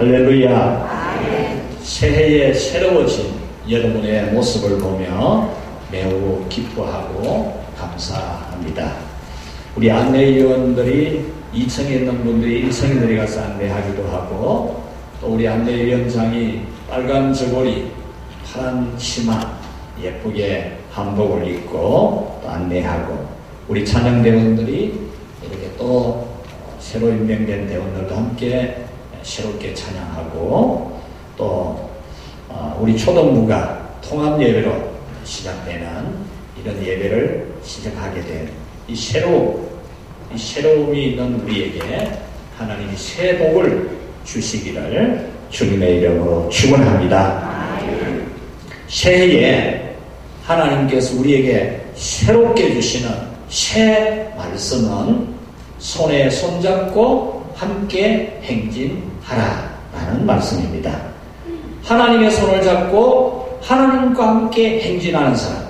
할렐루야. 새해에 새로워진 여러분의 모습을 보며 매우 기뻐하고 감사합니다. 우리 안내위원들이 2층에 있는 분들이 1층에 내려가서 안내하기도 하고, 또 우리 안내위원장이 빨간 저고리, 파란 치마, 예쁘게 한복을 입고 또 안내하고, 우리 찬양대원들이 이렇게 또 새로 임명된 대원들과 함께 새롭게 찬양하고, 또 우리 초등부가 통합 예배로 시작되는 이런 예배를 시작하게 된 이 새로움이 있는 우리에게 하나님이 새 복을 주시기를 주님의 이름으로 축원합니다. 새해에 하나님께서 우리에게 새롭게 주시는 새 말씀은 손에 손잡고 함께 행진하라 라는 말씀입니다. 하나님의 손을 잡고 하나님과 함께 행진하는 사람,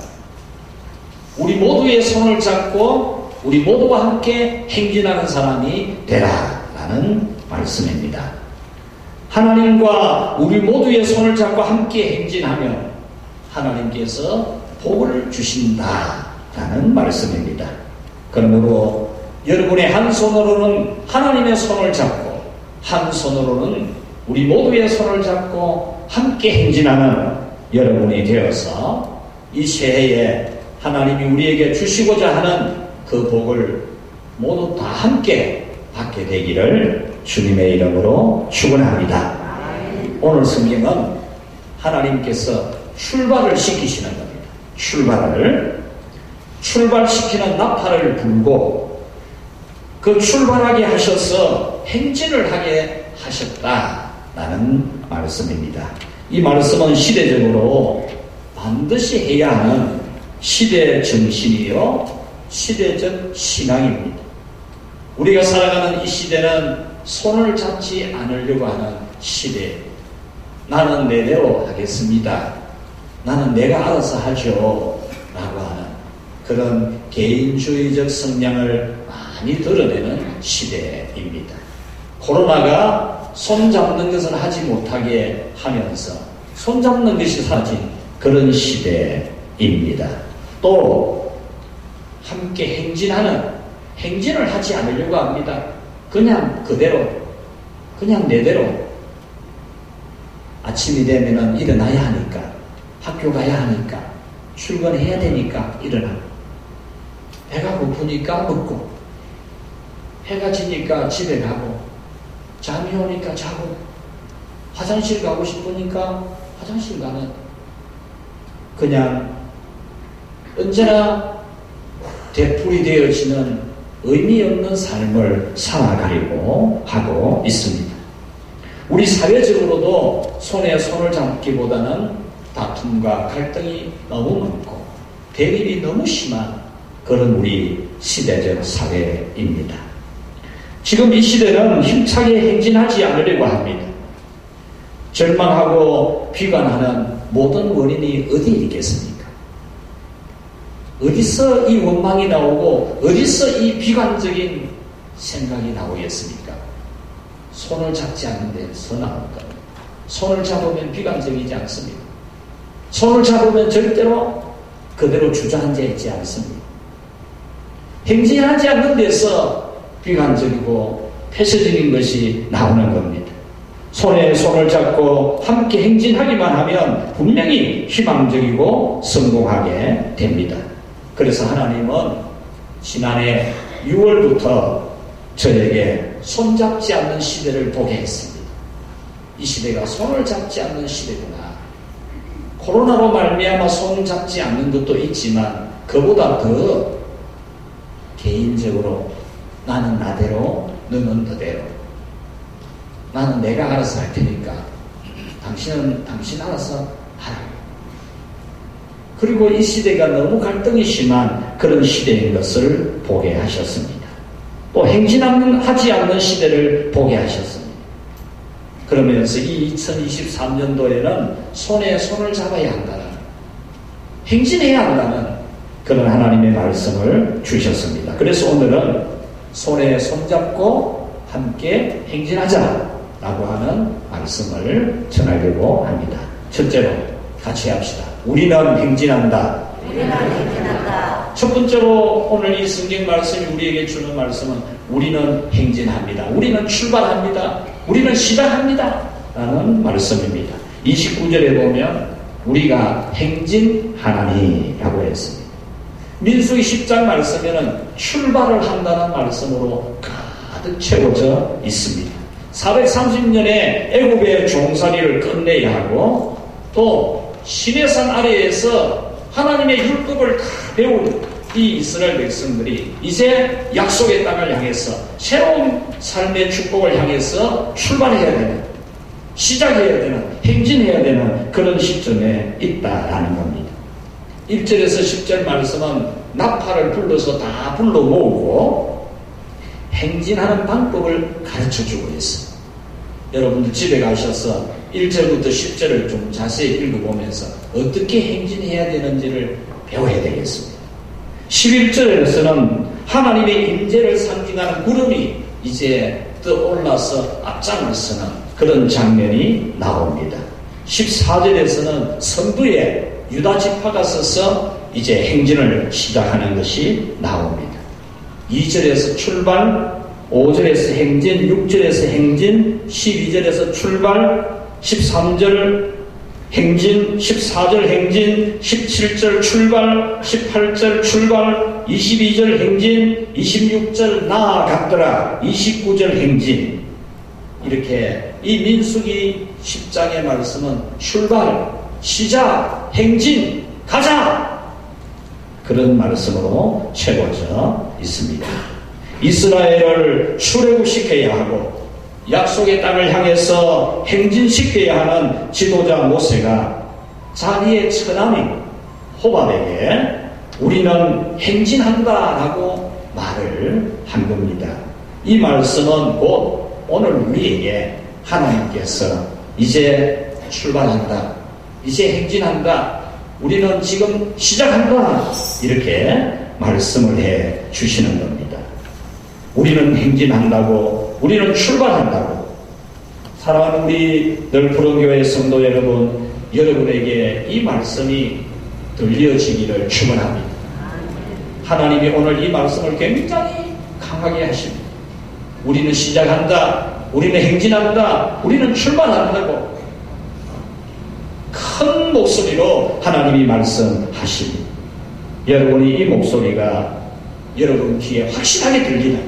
우리 모두의 손을 잡고 우리 모두와 함께 행진하는 사람이 되라 라는 말씀입니다. 하나님과 우리 모두의 손을 잡고 함께 행진하면 하나님께서 복을 주신다 라는 말씀입니다. 그러므로 여러분의 한 손으로는 하나님의 손을 잡고 한 손으로는 우리 모두의 손을 잡고 함께 행진하는 여러분이 되어서 이 새해에 하나님이 우리에게 주시고자 하는 그 복을 모두 다 함께 받게 되기를 주님의 이름으로 축원합니다. 오늘 성경은 하나님께서 출발을 시키시는 겁니다. 출발시키는 나팔을 불고 그 출발하게 하셔서 행진을 하게 하셨다라는 말씀입니다. 이 말씀은 시대적으로 반드시 해야 하는 시대 정신이요 시대적 신앙입니다. 우리가 살아가는 이 시대는 손을 잡지 않으려고 하는 시대. 나는 내대로 하겠습니다. 나는 내가 알아서 하죠 라고 하는 그런 개인주의적 성향을 많이 드러내는 시대입니다. 코로나가 손잡는 것을 하지 못하게 하면서 손잡는 것이 사라진 그런 시대입니다. 또 함께 행진을 하지 않으려고 합니다. 그냥 그대로, 그냥 내대로 아침이 되면은 일어나야 하니까, 학교 가야 하니까, 출근해야 되니까 일어나고, 배가 고프니까 먹고, 해가 지니까 집에 가고, 잠이 오니까 자고, 화장실 가고 싶으니까 화장실 가는, 그냥 언제나 되풀이 되어지는 의미 없는 삶을 살아가려고 하고 있습니다. 우리 사회적으로도 손에 손을 잡기보다는 다툼과 갈등이 너무 많고 대립이 너무 심한 그런 우리 시대적 사회입니다. 지금 이 시대는 힘차게 행진하지 않으려고 합니다. 절망하고 비관하는 모든 원인이 어디에 있겠습니까? 어디서 이 원망이 나오고 어디서 이 비관적인 생각이 나오겠습니까? 손을 잡지 않는 데서 나올 겁니다. 손을 잡으면 비관적이지 않습니다. 손을 잡으면 절대로 그대로 주저앉아 있지 않습니다. 행진하지 않는 데서 비관적이고 폐쇄적인 것이 나오는 겁니다. 손에 손을 잡고 함께 행진하기만 하면 분명히 희망적이고 성공하게 됩니다. 그래서 하나님은 지난해 6월부터 저에게 손잡지 않는 시대를 보게 했습니다. 이 시대가 손을 잡지 않는 시대구나. 코로나로 말미암아 손을 잡지 않는 것도 있지만 그보다 더 개인적으로 나는 나대로 너는 너대로, 나는 내가 알아서 할 테니까 당신은 당신 알아서 하라. 그리고 이 시대가 너무 갈등이 심한 그런 시대인 것을 보게 하셨습니다. 또 행진하지 않는 시대를 보게 하셨습니다. 그러면서 이 2023년도에는 손에 손을 잡아야 한다는, 행진해야 한다는 그런 하나님의 말씀을 주셨습니다. 그래서 오늘은 손에 손잡고 함께 행진하자 라고 하는 말씀을 전하려고 합니다. 첫째로 같이 합시다. 우리는 행진한다. 우리는 행진한다. 첫 번째로 오늘 이 성경 말씀이 우리에게 주는 말씀은 우리는 행진합니다. 우리는 출발합니다. 우리는 시작합니다. 라는 말씀입니다. 29절에 보면 우리가 행진하나니라고 했습니다. 민수기 10장 말씀에는 출발을 한다는 말씀으로 가득 채워져 있습니다. 430년에 애굽의 종살이를 끝내야 하고 또 시내산 아래에서 하나님의 율법을 다 배운 이 이스라엘 백성들이 이제 약속의 땅을 향해서 새로운 삶의 축복을 향해서 출발해야 되는, 시작해야 되는, 행진해야 되는 그런 시점에 있다라는 겁니다. 1절에서 10절 말씀은 나팔을 불러서 다 불러 모으고 행진하는 방법을 가르쳐주고 있습니다. 여러분들 집에 가셔서 1절부터 10절을 좀 자세히 읽어보면서 어떻게 행진해야 되는지를 배워야 되겠습니다. 11절에서는 하나님의 임재를 상징하는 구름이 이제 떠올라서 앞장을 서는 그런 장면이 나옵니다. 14절에서는 선두에 유다 지파가 서서 이제 행진을 시작하는 것이 나옵니다. 2절에서 출발, 5절에서 행진, 6절에서 행진, 12절에서 출발, 13절 행진, 14절 행진, 17절 출발, 18절 출발, 22절 행진, 26절 나아갔더라, 29절 행진. 이렇게 이 민수기 10장의 말씀은 출발, 시작, 행진, 가자! 그런 말씀으로 채워져 있습니다. 이스라엘을 출애굽시켜야 하고 약속의 땅을 향해서 행진시켜야 하는 지도자 모세가 자기의 처남인 호밥에게 우리는 행진한다라고 말을 한 겁니다. 이 말씀은 곧 오늘 우리에게 하나님께서 이제 출발한다, 이제 행진한다, 우리는 지금 시작한다, 이렇게 말씀을 해 주시는 겁니다. 우리는 행진한다고, 우리는 출발한다고. 사랑하는 우리 널푸른교회 성도 여러분, 여러분에게 이 말씀이 들려지기를 축원합니다. 하나님이 오늘 이 말씀을 굉장히 강하게 하십니다. 우리는 시작한다, 우리는 행진한다, 우리는 출발한다고 큰 목소리로 하나님이 말씀하십니다. 여러분이 이 목소리가 여러분 귀에 확실하게 들리는,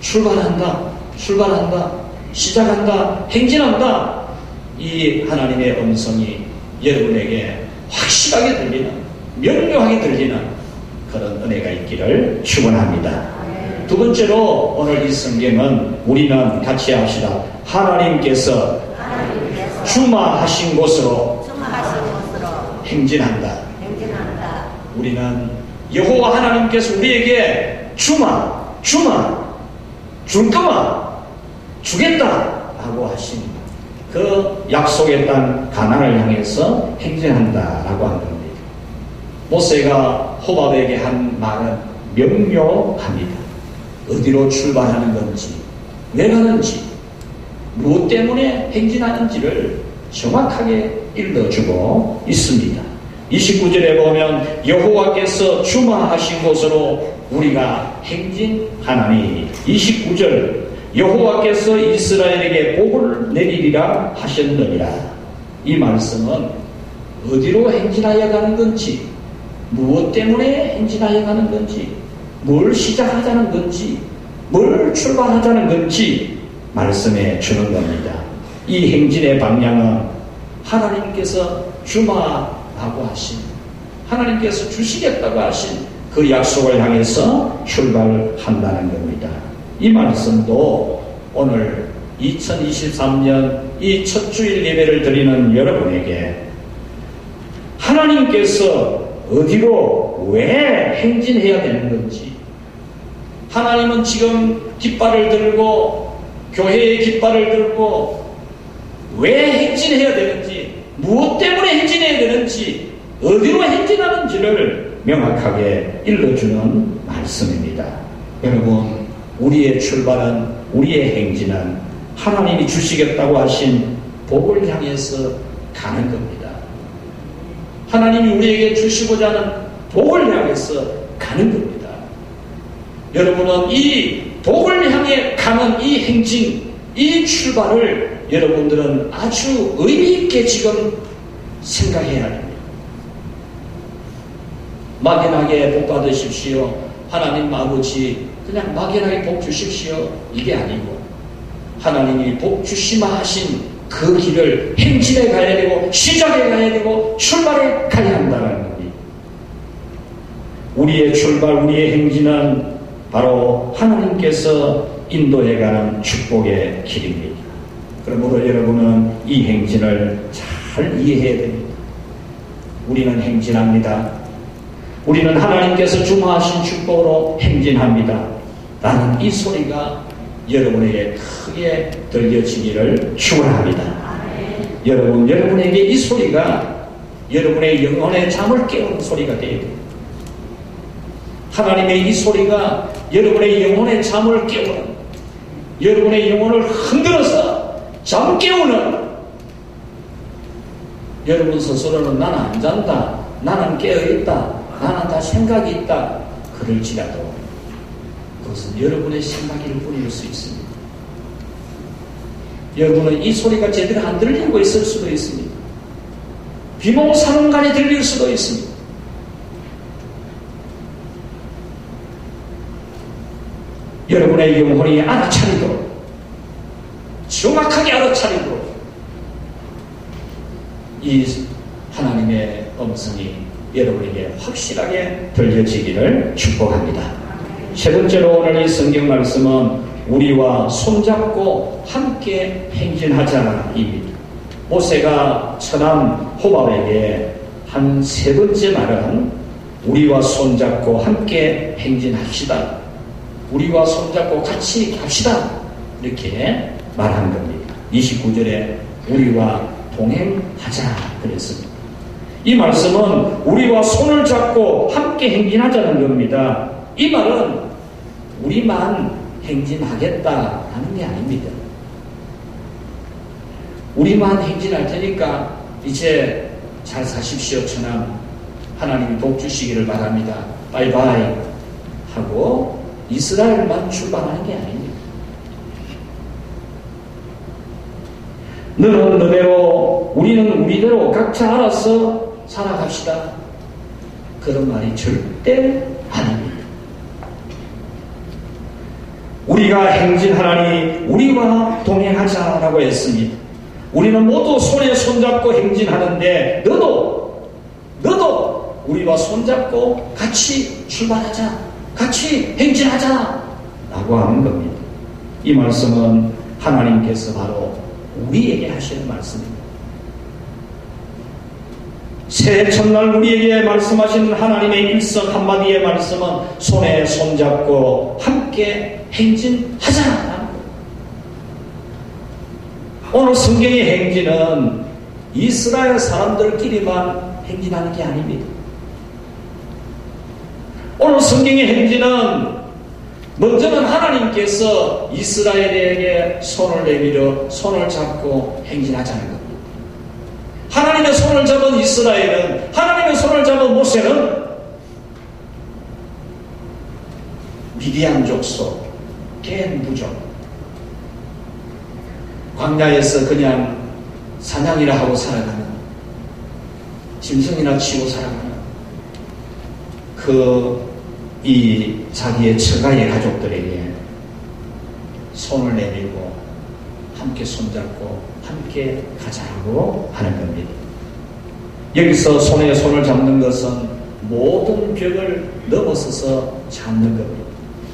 출발한다, 출발한다, 시작한다, 행진한다, 이 하나님의 음성이 여러분에게 확실하게 들리는, 명료하게 들리는 그런 은혜가 있기를 축원합니다. 두 번째로 오늘 이 성경은 우리는 같이 합시다. 하나님께서 주마하신 곳으로 행진한다. 우리는 여호와 하나님께서 우리에게 주겠다라고 하신 그 약속의 땅 가나안을 향해서 행진한다라고 한 겁니다. 모세가 호밥에게 한 말은 명료합니다. 어디로 출발하는 건지, 왜 가는지, 무엇 때문에 행진하는지를 정확하게 일러주고 있습니다. 29절에 보면 여호와께서 주마하신 곳으로 우리가 행진하나니, 29절 여호와께서 이스라엘에게 복을 내리리라 하셨느니라. 이 말씀은 어디로 행진하여 가는 건지, 무엇 때문에 행진하여 가는 건지, 뭘 시작하자는 건지, 뭘 출발하자는 건지 말씀해 주는 겁니다. 이 행진의 방향은 하나님께서 주마라고 하신, 하나님께서 주시겠다고 하신 그 약속을 향해서 출발한다는 겁니다. 이 말씀도 오늘 2023년 이 첫 주일 예배를 드리는 여러분에게 하나님께서 어디로 왜 행진해야 되는 건지, 하나님은 지금 깃발을 들고, 교회의 깃발을 들고 왜 행진해야 되는지, 무엇 때문에 행진해야 되는지, 어디로 행진하는지를 명확하게 일러주는 말씀입니다. 여러분, 우리의 출발은, 우리의 행진은 하나님이 주시겠다고 하신 복을 향해서 가는 겁니다. 하나님이 우리에게 주시고자 하는 복을 향해서 가는 겁니다. 여러분은 이 복을 향해 가는 이 행진, 이 출발을 여러분들은 아주 의미있게 지금 생각해야 합니다. 막연하게 복 받으십시오. 하나님 아버지 그냥 막연하게 복 주십시오. 이게 아니고 하나님이 복 주시마 하신 그 길을 행진해 가야 되고 시작해 가야 되고 출발해 가야 한다는 겁니다. 우리의 출발, 우리의 행진은 바로 하나님께서 인도해 가는 축복의 길입니다. 그러므로 여러분은 이 행진을 잘 이해해야 됩니다. 우리는 행진합니다. 우리는 하나님께서 주마하신 축복으로 행진합니다. 라는 이 소리가 여러분에게 크게 들려지기를 축원합니다. 여러분, 여러분에게 이 소리가 여러분의 영혼의 잠을 깨우는 소리가 되어야 됩니다. 하나님의 이 소리가 여러분의 영혼의 잠을 깨우는, 여러분의 영혼을 흔들어서 잠 깨우는, 여러분 스스로는 나는 안 잔다, 나는 깨어있다, 나는 다 생각이 있다 그럴지라도 그것은 여러분의 생각일 뿐일 수 있습니다. 여러분은 이 소리가 제대로 안 들리고 있을 수도 있습니다. 비몽사몽간에 들릴 수도 있습니다. 여러분의 영혼이 알아차리도록, 정확하게 알아차리도록 이 하나님의 음성이 여러분에게 확실하게 들려지기를 축복합니다. 세 번째로 오늘 이 성경 말씀은 우리와 손잡고 함께 행진하자입니다. 모세가 처남 호밥에게 한 세 번째 말은 우리와 손잡고 함께 행진합시다. 우리와 손잡고 같이 갑시다. 이렇게 말한 겁니다. 29절에 우리와 동행하자 그랬습니다. 이 말씀은 우리와 손을 잡고 함께 행진하자는 겁니다. 이 말은 우리만 행진하겠다라는 게 아닙니다. 우리만 행진할 테니까 이제 잘 사십시오 처남, 하나님이 복 주시기를 바랍니다, 바이바이 하고 이스라엘만 출발하는 게 아닙니다. 너는 너대로 우리는 우리대로 각자 알아서 살아갑시다. 그런 말이 절대 아닙니다. 우리가 행진하라니 우리와 동행하자라고 했습니다. 우리는 모두 손에 손잡고 행진하는데 너도 우리와 손잡고 같이 출발하자, 같이 행진하자 라고 하는 겁니다. 이 말씀은 하나님께서 바로 우리에게 하시는 말씀입니다. 새해 첫날 우리에게 말씀하시는 하나님의 일성 한마디의 말씀은 손에 손잡고 함께 행진하자라는 거예요. 오늘 성경의 행진은 이스라엘 사람들끼리만 행진하는 게 아닙니다. 오늘 성경의 행진은 먼저는 하나님께서 이스라엘에게 손을 내밀어 손을 잡고 행진하자는 겁니다. 하나님의 손을 잡은 이스라엘은, 하나님의 손을 잡은 모세는 미디안 족속, 겐 부족, 광야에서 그냥 사냥이라 하고 살아가는, 짐승이나 치고 살아가는 이 자기의 처가의 가족들에게 손을 내밀고 함께 손잡고 함께 가자고 하는 겁니다. 여기서 손에 손을 잡는 것은 모든 벽을 넘어서서 잡는 겁니다.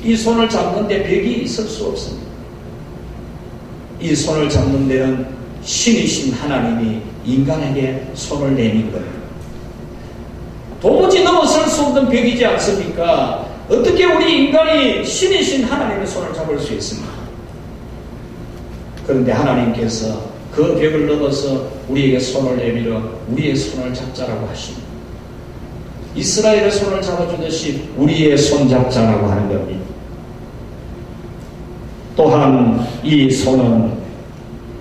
이 손을 잡는데 벽이 있을 수 없습니다. 이 손을 잡는 데는 신이신 하나님이 인간에게 손을 내민 겁니다. 도무지 넘어설 수 없는 벽이지 않습니까? 어떻게 우리 인간이 신이신 하나님의 손을 잡을 수 있습니까? 그런데 하나님께서 그 벽을 넘어서 우리에게 손을 내밀어 우리의 손을 잡자라고 하십니다. 이스라엘의 손을 잡아주듯이 우리의 손 잡자라고 하는 겁니다. 또한 이 손은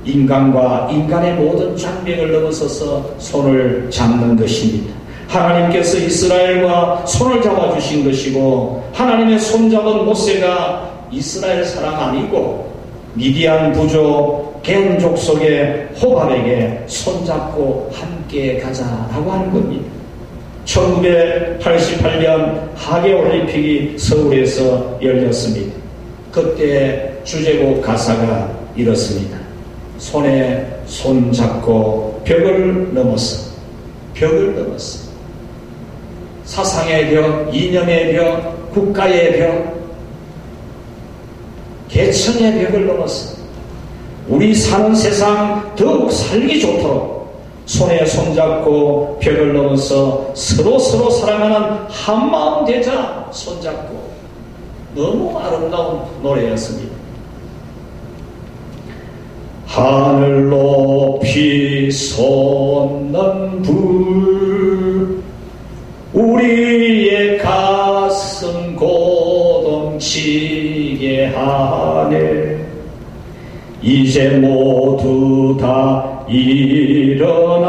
인간과 인간의 모든 장벽을 넘어서서 손을 잡는 것입니다. 하나님께서 이스라엘과 손을 잡아주신 것이고, 하나님의 손잡은 모세가 이스라엘 사람 아니고 미디안 부족 겐족 속의 호밥에게 손잡고 함께 가자라고 하는 겁니다. 1988년 하계올림픽이 서울에서 열렸습니다. 그때 주제곡 가사가 이렇습니다. 손에 손잡고 벽을 넘었어. 사상의 벽, 이념의 벽, 국가의 벽, 계층의 벽을 넘었어. 우리 사는 세상 더욱 살기 좋도록 손에 손잡고 벽을 넘어서 서로 사랑하는 한마음 되자. 손잡고. 너무 아름다운 노래였습니다. 하늘 높이 솟는 불, 우리의 가슴 고동치게 하네. 이제 모두 다 일어나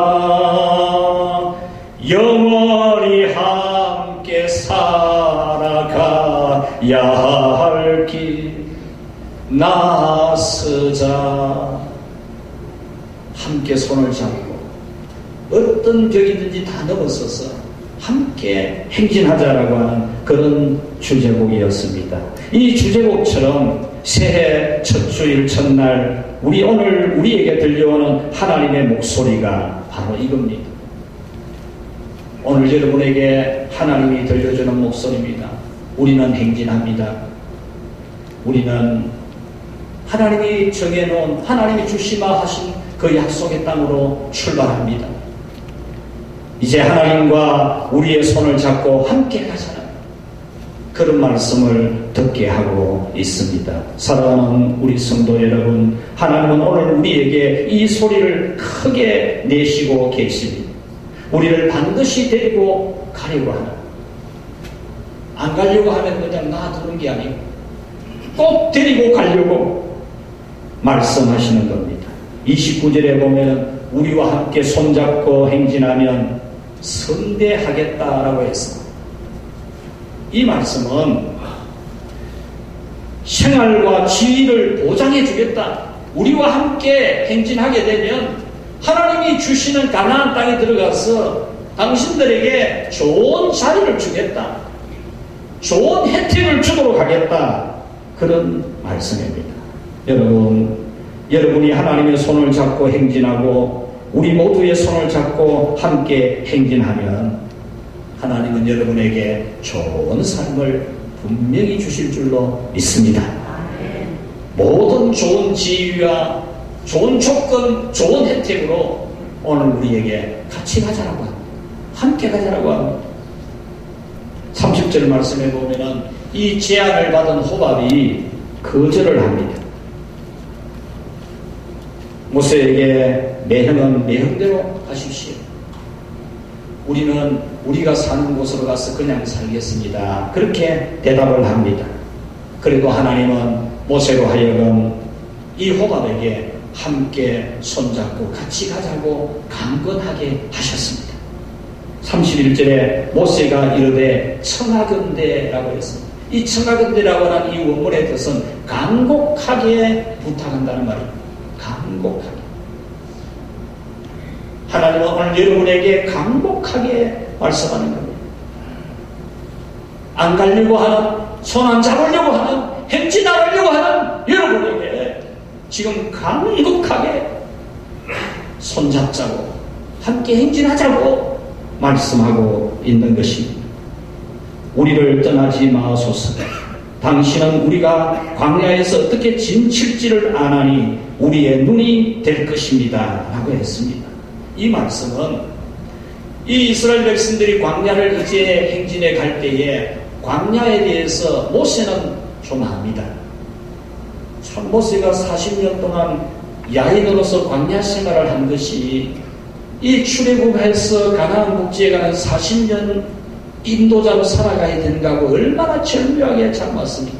영원히 함께 살아가야 할 길 나서자. 함께 손을 잡고 어떤 벽이든지 다 넘어서서 함께 행진하자라고 하는 그런 주제곡이었습니다. 이 주제곡처럼 새해 첫 주일 첫날 오늘 우리에게 들려오는 하나님의 목소리가 바로 이겁니다. 오늘 여러분에게 하나님이 들려주는 목소리입니다. 우리는 행진합니다. 우리는 하나님이 정해놓은, 하나님이 주시마 하신 그 약속의 땅으로 출발합니다. 이제 하나님과 우리의 손을 잡고 함께 가자는 그런 말씀을 듣게 하고 있습니다. 사랑하는 우리 성도 여러분, 하나님은 오늘 우리에게 이 소리를 크게 내시고 계십니다. 우리를 반드시 데리고 가려고 하는, 안 가려고 하면 그냥 놔두는 게 아니고 꼭 데리고 가려고 말씀하시는 겁니다. 29절에 보면 우리와 함께 손잡고 행진하면 선대하겠다라고 했습니다. 이 말씀은 생활과 지위를 보장해 주겠다. 우리와 함께 행진하게 되면 하나님이 주시는 가나안 땅에 들어가서 당신들에게 좋은 자리를 주겠다. 좋은 혜택을 주도록 하겠다. 그런 말씀입니다. 여러분이 하나님의 손을 잡고 행진하고 우리 모두의 손을 잡고 함께 행진하면 하나님은 여러분에게 좋은 삶을 분명히 주실 줄로 믿습니다. 모든 좋은 지위와 좋은 조건, 좋은 혜택으로 오늘 우리에게 같이 가자라고 합니다. 함께 가자라고 합니다. 30절 말씀에 보면은 이 제안을 받은 호밥이 거절을 합니다. 모세에게 매형은 매형대로 하십시오. 우리는 우리가 사는 곳으로 가서 그냥 살겠습니다. 그렇게 대답을 합니다. 그래도 하나님은 모세로 하여금 이 호밥에게 함께 손잡고 같이 가자고 강건하게 하셨습니다. 31절에 모세가 이르되 청하건대라고 했습니다. 이 청하건대라고 하는 이 원문의 뜻은 간곡하게 부탁한다는 말입니다. 간곡하게. 하나님은 오늘 여러분에게 간곡하게 말씀하는 겁니다. 안 가려고 하는, 손 안 잡으려고 하는, 행진 안 하려고 하는 여러분에게 지금 간곡하게 손잡자고 함께 행진하자고 말씀하고 있는 것입니다. 우리를 떠나지 마소서. 당신은 우리가 광야에서 어떻게 진칠지를 아나니 우리의 눈이 될 것입니다 라고 했습니다. 이 말씀은 이 이스라엘 백성들이 광야를 이제 행진해 갈 때에 광야에 대해서 모세는 좀 압니다. 참 모세가 40년 동안 야인으로서 광야 생활을 한 것이 이 출애굽해서 가나안 복지에 가는 40년 인도자로 살아가야 되는가 하고 얼마나 절묘하게 참았습니까?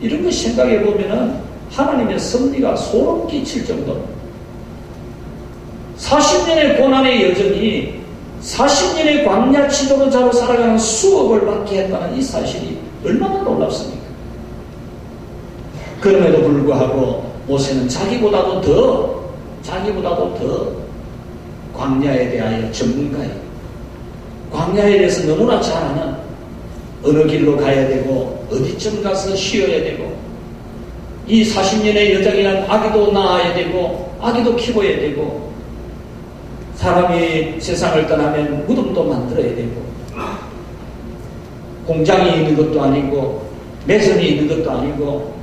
이런 거 생각해 보면은 하나님의 섭리가 소름 끼칠 정도로 40년의 고난의 여정이 40년의 광야 지도자로 살아가는 수업을 받게 했다는 이 사실이 얼마나 놀랍습니까? 그럼에도 불구하고 모세는 자기보다도 더 광야에 대하여 전문가예요. 광야에 대해서 너무나 잘 아는, 어느 길로 가야 되고 어디쯤 가서 쉬어야 되고 이 40년의 여정이란 아기도 낳아야 되고 아기도 키워야 되고 사람이 세상을 떠나면 무덤도 만들어야 되고 공장이 있는 것도 아니고 매선이 있는 것도 아니고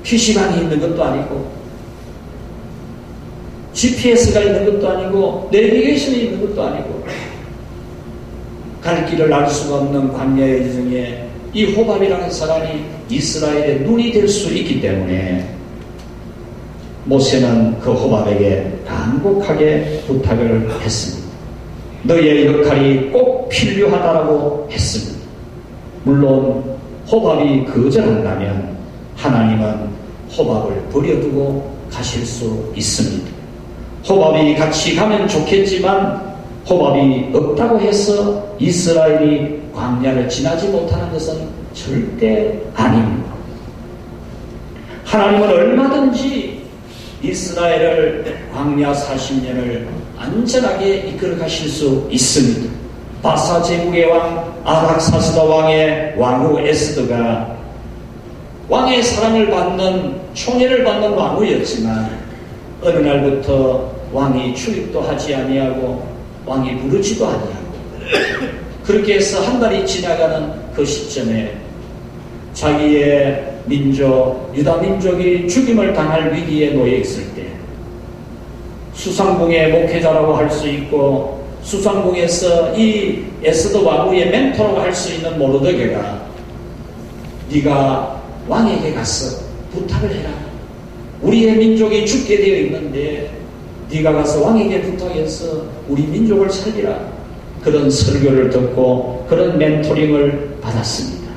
PC방이 있는 것도 아니고 GPS가 있는 것도 아니고 내비게이션이 있는 것도 아니고 갈 길을 알 수가 없는 광야의 여정에 이 호밥이라는 사람이 이스라엘의 눈이 될 수 있기 때문에 모세는 그 호밥에게 간곡하게 부탁을 했습니다. 너의 역할이 꼭 필요하다라고 했습니다. 물론 호밥이 거절한다면 하나님은 호밥을 버려두고 가실 수 있습니다. 호밥이 같이 가면 좋겠지만 호밥이 없다고 해서 이스라엘이 광야를 지나지 못하는 것은 절대 아닙니다. 하나님은 얼마든지 이스라엘을 광야 40년을 안전하게 이끌어 가실 수 있습니다. 바사 제국의 왕 아닥사스다 왕의 왕후 에스더가 왕의 사랑을 받는 총애를 받는 왕후였지만 어느 날부터 왕이 출입도 하지 아니하고 왕이 부르지도 아니하고 그렇게 해서 한 달이 지나가는 그 시점에 자기의 민족, 유다 민족이 죽임을 당할 위기에 놓여 있을 때 수상궁의 목회자라고 할 수 있고 수상궁에서 이 에스더 왕후의 멘토라고 할 수 있는 모르드게가 네가 왕에게 가서 부탁을 해라. 우리의 민족이 죽게 되어 있는데 네가 가서 왕에게 부탁해서 우리 민족을 살리라. 그런 설교를 듣고 그런 멘토링을 받았습니다.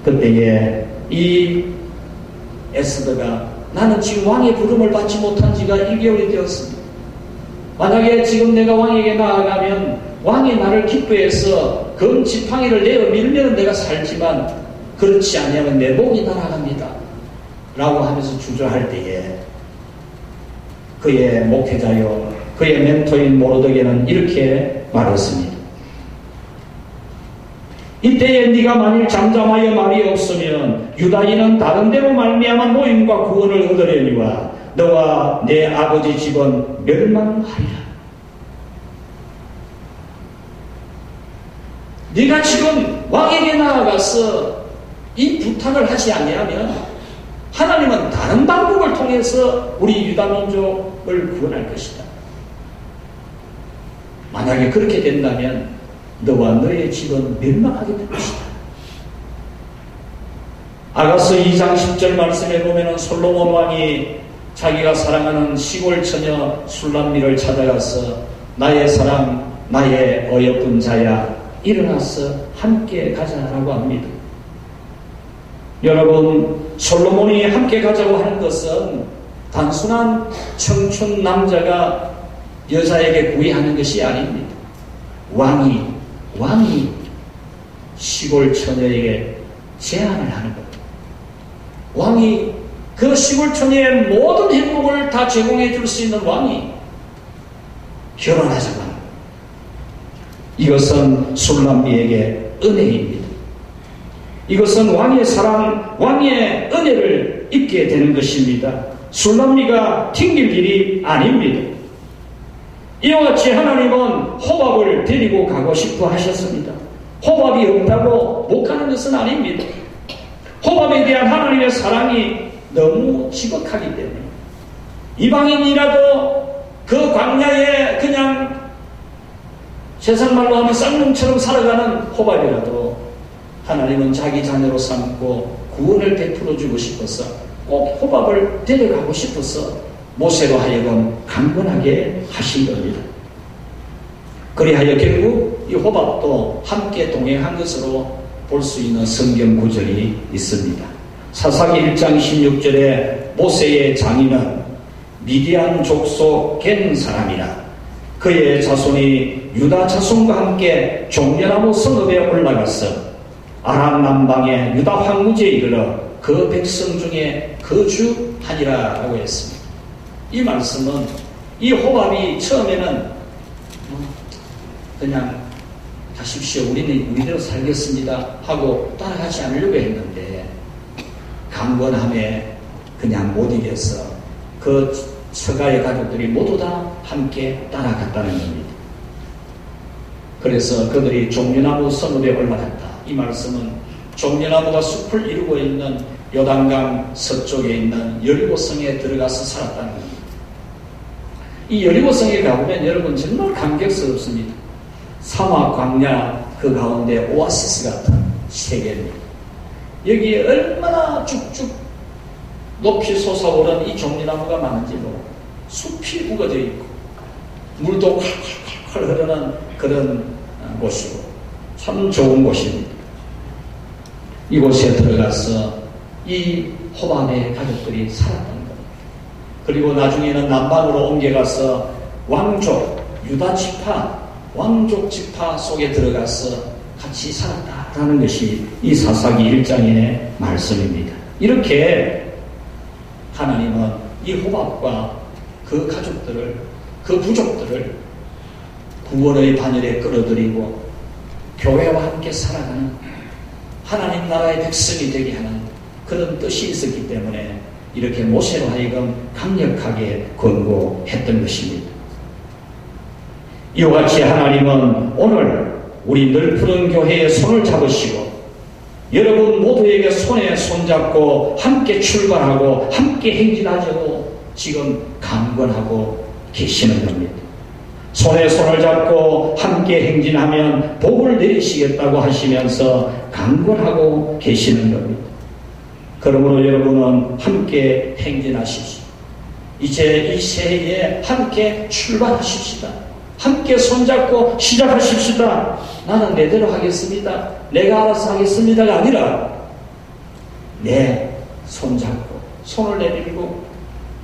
그때에 이 에스더가 나는 지금 왕의 부름을 받지 못한 지가 1개월이 되었습니다. 만약에 지금 내가 왕에게 나아가면 왕이 나를 기뻐해서 검 지팡이를 내어 밀면 내가 살지만 그렇지 않으면 내 목이 날아갑니다. 라고 하면서 주저할 때에 그의 목회자요 그의 멘토인 모르드게는 이렇게 말했습니다. 이때에 네가 만일 잠잠하여 말이 없으면 유다인은 다른 데로 말미암아 노임과 구원을 얻으려니와 너와 내 아버지 집은 멸망하리라. 네가 지금 왕에게 나아가서 이 부탁을 하지 아니하면 하나님은 다른 방법을 통해서 우리 유다 민족을 구원할 것이다. 만약에 그렇게 된다면 너와 너의 집은 멸망하게 될 것이다. 아가서 2장 10절 말씀에 보면 솔로몬 왕이 자기가 사랑하는 시골 처녀 술람미를 찾아가서 나의 사랑, 나의 어여쁜 자야 일어나서 함께 가자라고 합니다. 여러분, 솔로몬이 함께 가자고 하는 것은 단순한 청춘 남자가 여자에게 구애하는 것이 아닙니다. 왕이 시골 처녀에게 제안을 하는 것. 왕이 그 시골 처녀의 모든 행복을 다 제공해 줄 수 있는 왕이 결혼하자고 하는 것. 이것은 술람미에게 은혜입니다. 이것은 왕의 사랑, 왕의 은혜를 입게 되는 것입니다. 술람미가 튕길 일이 아닙니다. 이와 같이 하나님은 호밥을 데리고 가고 싶어 하셨습니다. 호밥이 없다고 못 가는 것은 아닙니다. 호밥에 대한 하나님의 사랑이 너무 지극하기 때문에 이방인이라도 그 광야에 그냥 세상 말로 하면 쌍놈처럼 살아가는 호밥이라도 하나님은 자기 자녀로 삼고 구원을 베풀어 주고 싶어서 꼭 호밥을 데려가고 싶어서 모세로 하여금 강건하게 하신 겁니다. 그리하여 결국 이 호밥도 함께 동행한 것으로 볼 수 있는 성경 구절이 있습니다. 사사기 1장 16절에 모세의 장인은 미디안 족속 겐 사람이라 그의 자손이 유다 자손과 함께 종려나무 성읍에 올라가서 아람 남방의 유다 황무지에 이르러 그 백성 중에 거주하니라 라고 했습니다. 이 말씀은 이 호밥이 처음에는 그냥 가십시오, 우리는 우리대로 살겠습니다 하고 따라가지 않으려고 했는데 강권함에 그냥 못 이겨서 그 처가의 가족들이 모두 다 함께 따라갔다는 겁니다. 그래서 그들이 종려나무 성읍에 올라갔다. 이 말씀은 종려나무가 숲을 이루고 있는 요단강 서쪽에 있는 여리고성에 들어가서 살았다는 겁니다. 이 여리고성에 가보면 여러분 정말 감격스럽습니다. 사막 광야 그 가운데 오아시스 같은 세계입니다. 여기에 얼마나 쭉쭉 높이 솟아오른 이 종려나무가 많은지 모르고 숲이 우거져 있고 물도 콸콸콸 흐르는 그런 곳이고 참 좋은 곳입니다. 이곳에 들어가서 이 호밤의 가족들이 살았던 겁니다. 그리고 나중에는 남방으로 옮겨가서 왕족, 유다 지파, 왕족 지파 속에 들어가서 같이 살았다라는 것이 이 사사기 1장의 말씀입니다. 이렇게 하나님은 이 호밥과 그 가족들을, 그 부족들을 구원의 반열에 끌어들이고 교회와 함께 살아가는 하나님 나라의 백성이 되게 하는 그런 뜻이 있었기 때문에 이렇게 모세로 하여금 강력하게 권고했던 것입니다. 이와 같이 하나님은 오늘 우리 늘푸른 교회의 손을 잡으시고 여러분 모두에게 손에 손잡고 함께 출발하고 함께 행진하자고 지금 강권하고 계시는 겁니다. 손에 손을 잡고 함께 행진하면 복을 내리시겠다고 하시면서 강권하고 계시는 겁니다. 그러므로 여러분은 함께 행진하십시오. 이제 이 새해에 함께 출발하십시다. 함께 손잡고 시작하십시다. 나는 내대로 하겠습니다. 내가 알아서 하겠습니다가 아니라 내 손잡고 손을 내밀고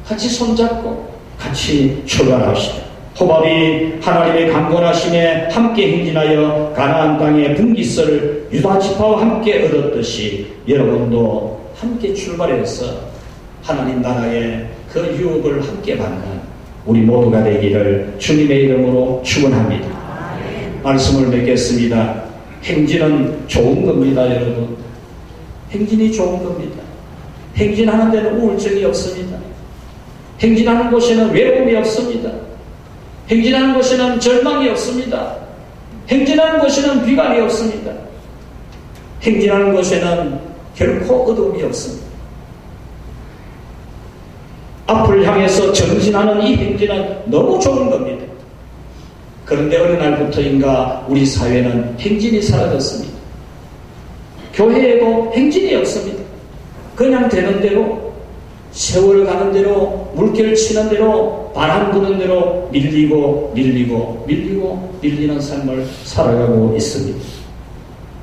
같이 손잡고 같이 출발합시다. 호밥이 하나님의 강권하심에 함께 행진하여 가나안 땅의 분깃을 유다 지파와 함께 얻었듯이 여러분도 함께 출발해서 하나님 나라의 그 유업을 함께 받는 우리 모두가 되기를 주님의 이름으로 축원합니다. 말씀을 맺겠습니다. 행진은 좋은 겁니다, 여러분. 행진이 좋은 겁니다. 행진하는 데는 우울증이 없습니다. 행진하는 곳에는 외로움이 없습니다. 행진하는 곳에는 절망이 없습니다. 행진하는 곳에는 비관이 없습니다. 행진하는 곳에는 결코 어둠이 없습니다. 앞을 향해서 전진하는 이 행진은 너무 좋은 겁니다. 그런데 어느 날부터인가 우리 사회는 행진이 사라졌습니다. 교회에도 행진이 없습니다. 그냥 되는 대로, 세월 가는 대로, 물결 치는 대로, 바람 부는 대로 밀리는 삶을 살아가고 있습니다.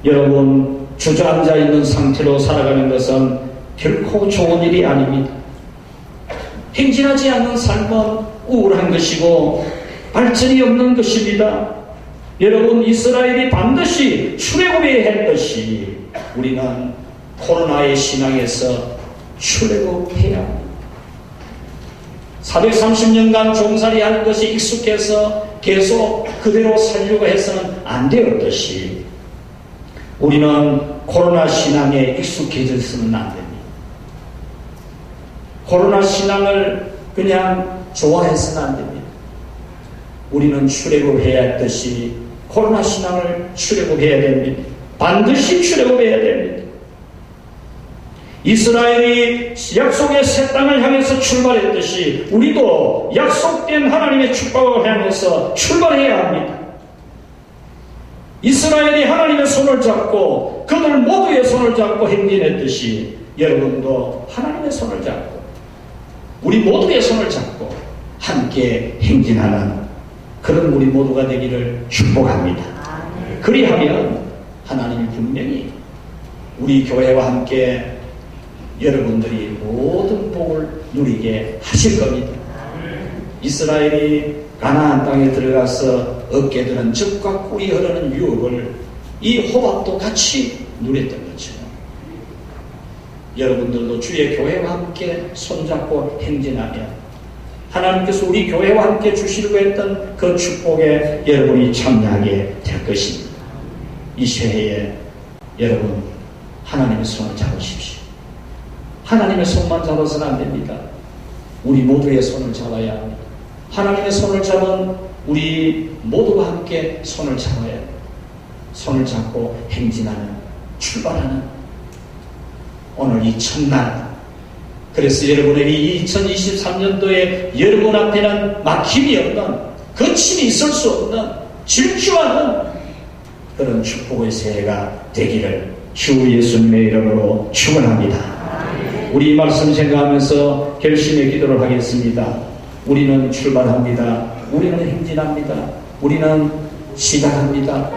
여러분, 주저앉아 있는 상태로 살아가는 것은 결코 좋은 일이 아닙니다. 행진하지 않는 삶은 우울한 것이고 발전이 없는 것입니다. 여러분, 이스라엘이 반드시 출애굽해야 했듯이 우리는 코로나의 신앙에서 출애굽해야 합니다. 430년간 종살이 하는 것이 익숙해서 계속 그대로 살려고 해서는 안 되었듯이 우리는 코로나 신앙에 익숙해져서는 안 됩니다. 코로나 신앙을 그냥 좋아해서는 안 됩니다. 우리는 출애굽해야 했듯이 코로나 신앙을 출애굽해야 됩니다. 반드시 출애굽해야 됩니다. 이스라엘이 약속의 새 땅을 향해서 출발했듯이 우리도 약속된 하나님의 축복을 향해서 출발해야 합니다. 이스라엘이 하나님의 손을 잡고 그들 모두의 손을 잡고 행진했듯이 여러분도 하나님의 손을 잡고 우리 모두의 손을 잡고 함께 행진하는 그런 우리 모두가 되기를 축복합니다. 그리하면 하나님이 분명히 우리 교회와 함께 여러분들이 모든 복을 누리게 하실 겁니다. 이스라엘이 가나안 땅에 들어가서 얻게 되는 즙과 꿀이 흐르는 유업을 이 호박도 같이 누렸던 것처럼 여러분들도 주의 교회와 함께 손잡고 행진하면 하나님께서 우리 교회와 함께 주시려고 했던 그 축복에 여러분이 참여하게 될 것입니다. 이 새해에 여러분 하나님의 손을 잡으십시오. 하나님의 손만 잡아서는 안 됩니다. 우리 모두의 손을 잡아야 합니다. 하나님의 손을 잡은 우리 모두와 함께 손을 잡아야 합니다. 손을 잡고 행진하는, 출발하는 오늘 이 첫날, 그래서 여러분에게 이 2023년도에 여러분 앞에는 막힘이 없는, 거침이 있을 수 없는, 질주하는 그런 축복의 새해가 되기를 주 예수님의 이름으로 축원합니다. 우리 이 말씀 생각하면서 결심의 기도를 하겠습니다. 우리는 출발합니다. 우리는 행진합니다. 우리는 시작합니다.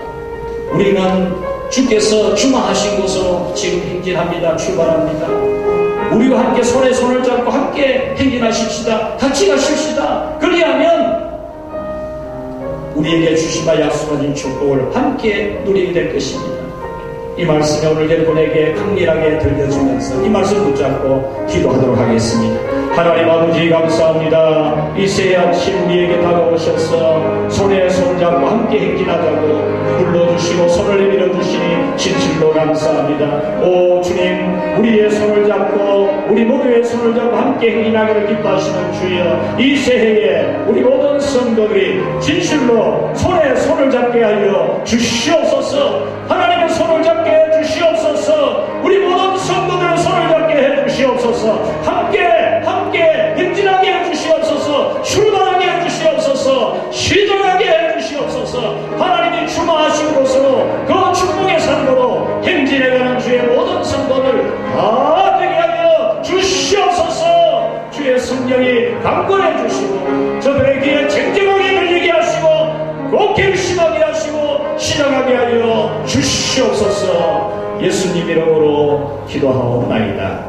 우리는 주께서 주마하신 곳으로 지금 행진합니다. 출발합니다. 우리와 함께 손에 손을 잡고 함께 행진하십시다. 같이 가십시다. 그리하면 우리에게 주시마 약속하신 축복을 함께 누리게 될 것입니다. 이 말씀이 오늘 여러분에게 강렬하게 들려주면서 이 말씀 붙잡고 기도하도록 하겠습니다. 하나님 아버지 감사합니다. 이 새해 아침 우리에게 다가오셔서 손에 손을 잡고 함께 행진하자고 불러주시고 손을 내밀어 주시니 진실로 감사합니다. 오 주님, 우리의 손을 잡고 우리 모두의 손을 잡고 함께 행진하기를 기뻐하시는 주여, 이 새해에 우리 모든 성도들이 진실로 손에 손을 잡게 하여 주시옵소서. 하나님의 손을 잡게 해 주시옵소서. 우리 모든 성도들의 손을 잡게 해 주시옵소서. 함께 행진하게 해 주시옵소서. 출발하게 해 주시옵소서. 시작하게 해 주시옵소서. 하나님이 주마하신 곳으로 그 축복의 산도로 행진해가는 주의 모든 성도들 다 되게 하여 주시옵소서. 주의 성령이 강권해 주시고 저들의 귀에 쟁쟁하게 들리게 하시고 꼭 결심하게 하시고 시작하게 하여 주시옵소서. 예수님 이름으로 기도하옵나이다.